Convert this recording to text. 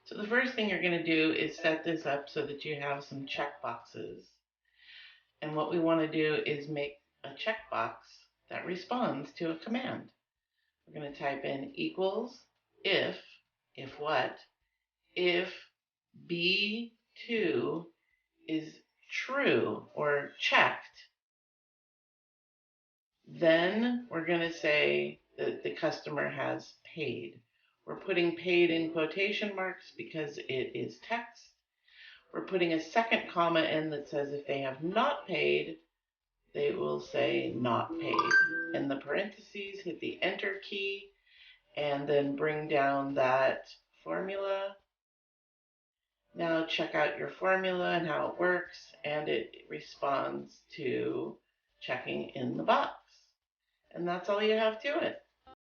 So the first thing you're going to do is set this up so that you have some check boxes. And what we want to do is make a checkbox that responds to a command. We're going to type in equals if what, if B2 is true or checked, then we're going to say that the customer has paid. We're putting paid in quotation marks because it is text. We're putting a second comma in that says if they have not paid, they will say not paid. In the parentheses, hit the enter key and then bring down that formula. Now check out your formula and how it works, and it responds to checking in the box. And that's all you have to it.